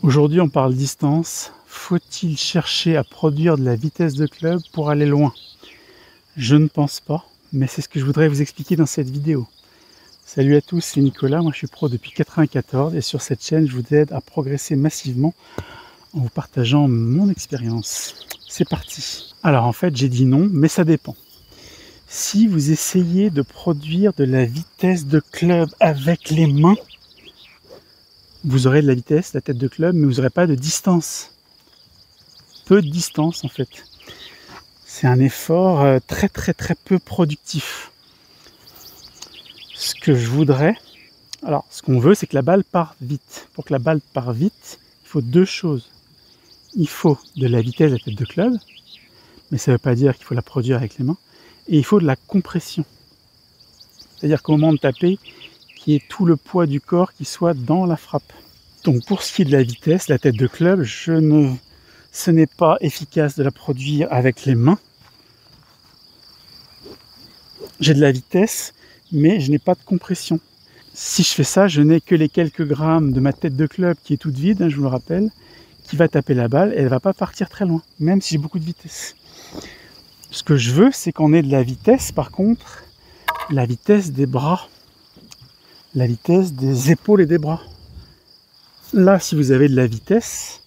Aujourd'hui, on parle distance. Faut-il chercher à produire de la vitesse de club pour aller loin? Je ne pense pas, mais c'est ce que je voudrais vous expliquer dans cette vidéo. Salut à tous, c'est Nicolas, moi je suis pro depuis 94 et sur cette chaîne, je vous aide à progresser massivement en vous partageant mon expérience. C'est parti. Alors en fait, j'ai dit non, mais ça dépend. Si vous essayez de produire de la vitesse de club avec les mains, vous aurez de la vitesse, la tête de club, mais vous n'aurez pas de distance. Peu de distance en fait. C'est un effort très peu productif. Ce que je voudrais, alors ce qu'on veut, c'est que la balle parte vite. Pour que la balle parte vite, il faut deux choses. Il faut de la vitesse à la tête de club, mais ça ne veut pas dire qu'il faut la produire avec les mains. Et il faut de la compression. C'est-à-dire qu'au moment de taper, qu'il y ait tout le poids du corps qui soit dans la frappe. Donc pour ce qui est de la vitesse, la tête de club, ce n'est pas efficace de la produire avec les mains. J'ai de la vitesse, mais je n'ai pas de compression. Si je fais ça, je n'ai que les quelques grammes de ma tête de club qui est toute vide, je vous le rappelle, qui va taper la balle et elle ne va pas partir très loin, même si j'ai beaucoup de vitesse. Ce que je veux, c'est qu'on ait de la vitesse, par contre, la vitesse des bras, la vitesse des épaules et des bras. Là, si vous avez de la vitesse,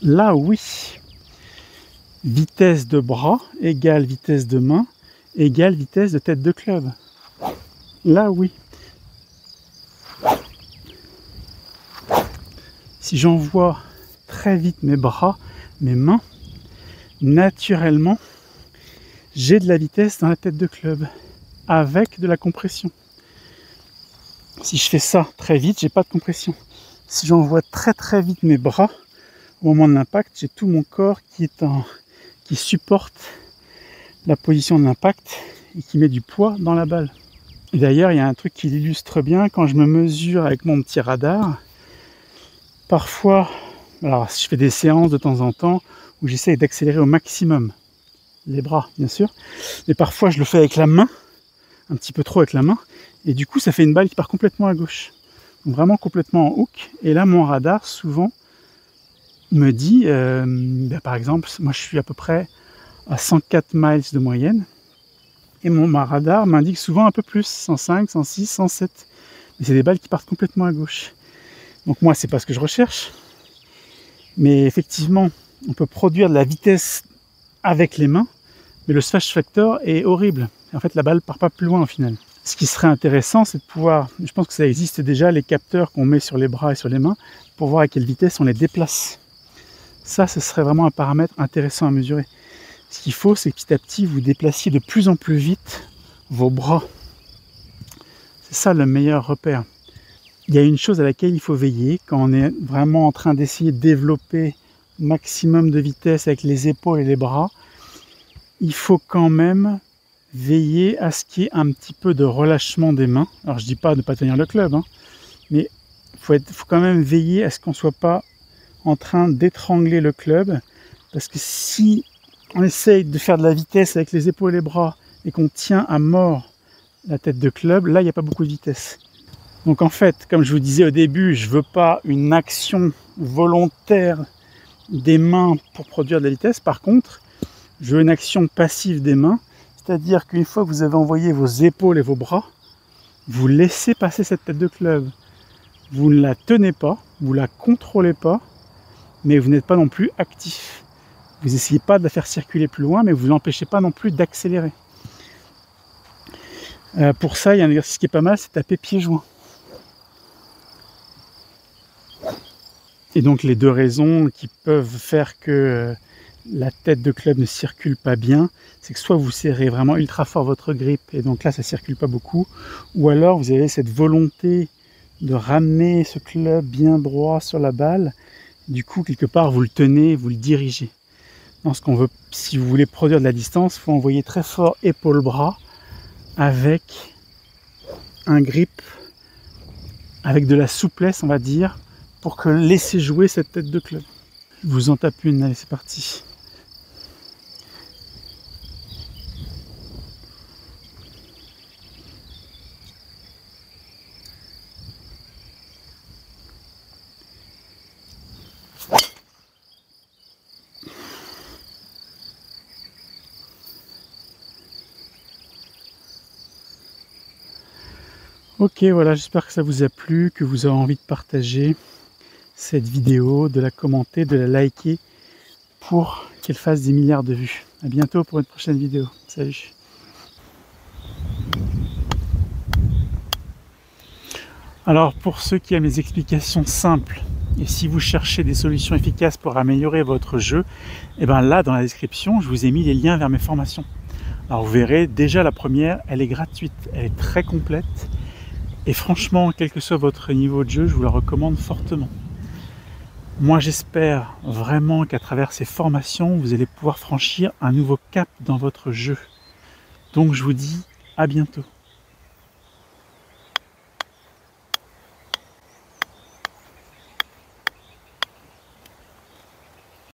là oui, vitesse de bras égale vitesse de main égale vitesse de tête de club. Là oui. Si j'envoie très vite mes bras, mes mains, naturellement, j'ai de la vitesse dans la tête de club, avec de la compression. Si je fais ça très vite, j'ai pas de compression. Si j'envoie très vite mes bras, au moment de l'impact, j'ai tout mon corps qui supporte la position de l'impact et qui met du poids dans la balle. Et d'ailleurs, il y a un truc qui l'illustre bien, quand je me mesure avec mon petit radar, parfois, alors je fais des séances de temps en temps où j'essaye d'accélérer au maximum, les bras bien sûr, mais parfois je le fais avec la main, un petit peu trop avec la main, et du coup ça fait une balle qui part complètement à gauche, donc vraiment complètement en hook, et là mon radar souvent me dit, par exemple, moi je suis à peu près à 104 miles de moyenne, et mon radar m'indique souvent un peu plus, 105, 106, 107, mais c'est des balles qui partent complètement à gauche. Donc moi c'est pas ce que je recherche, mais effectivement on peut produire de la vitesse avec les mains, mais le smash factor est horrible. En fait la balle part pas plus loin au final. Ce qui serait intéressant, c'est de pouvoir, je pense que ça existe déjà, les capteurs qu'on met sur les bras et sur les mains, pour voir à quelle vitesse on les déplace. Ça, ce serait vraiment un paramètre intéressant à mesurer. Ce qu'il faut, c'est que petit à petit, vous déplaciez de plus en plus vite vos bras. C'est ça le meilleur repère. Il y a une chose à laquelle il faut veiller quand on est vraiment en train d'essayer de développer maximum de vitesse avec les épaules et les bras. Il faut quand même veiller à ce qu'il y ait un petit peu de relâchement des mains. Alors je dis pas de ne pas tenir le club, mais il faut quand même veiller à ce qu'on ne soit pas en train d'étrangler le club, parce que si on essaye de faire de la vitesse avec les épaules et les bras et qu'on tient à mort la tête de club, là il n'y a pas beaucoup de vitesse. Donc en fait, comme je vous disais au début, je ne veux pas une action volontaire des mains pour produire de la vitesse. Par contre, je veux une action passive des mains, c'est-à-dire qu'une fois que vous avez envoyé vos épaules et vos bras, vous laissez passer cette tête de club. Vous ne la tenez pas, vous ne la contrôlez pas, mais vous n'êtes pas non plus actif. Vous n'essayez pas de la faire circuler plus loin, mais vous ne l'empêchez pas non plus d'accélérer. Pour ça, il y a un exercice qui est pas mal, c'est taper pieds joints. Et donc les deux raisons qui peuvent faire que la tête de club ne circule pas bien, c'est que soit vous serrez vraiment ultra fort votre grip, et donc là ça ne circule pas beaucoup, ou alors vous avez cette volonté de ramener ce club bien droit sur la balle, du coup quelque part vous le tenez, vous le dirigez. Dans ce qu'on veut, si vous voulez produire de la distance, il faut envoyer très fort épaule-bras avec un grip, avec de la souplesse on va dire, pour que laisser jouer cette tête de club. Je vous en tape une, allez c'est parti. Ok, voilà, j'espère que ça vous a plu, que vous avez envie de partager cette vidéo, de la commenter, de la liker pour qu'elle fasse des milliards de vues. À bientôt pour une prochaine vidéo. Salut! Alors pour ceux qui aiment les explications simples, et si vous cherchez des solutions efficaces pour améliorer votre jeu, et bien là dans la description, je vous ai mis les liens vers mes formations. Alors vous verrez, déjà la première, elle est gratuite, elle est très complète, et franchement, quel que soit votre niveau de jeu, je vous la recommande fortement. Moi j'espère vraiment qu'à travers ces formations, vous allez pouvoir franchir un nouveau cap dans votre jeu. Donc je vous dis à bientôt.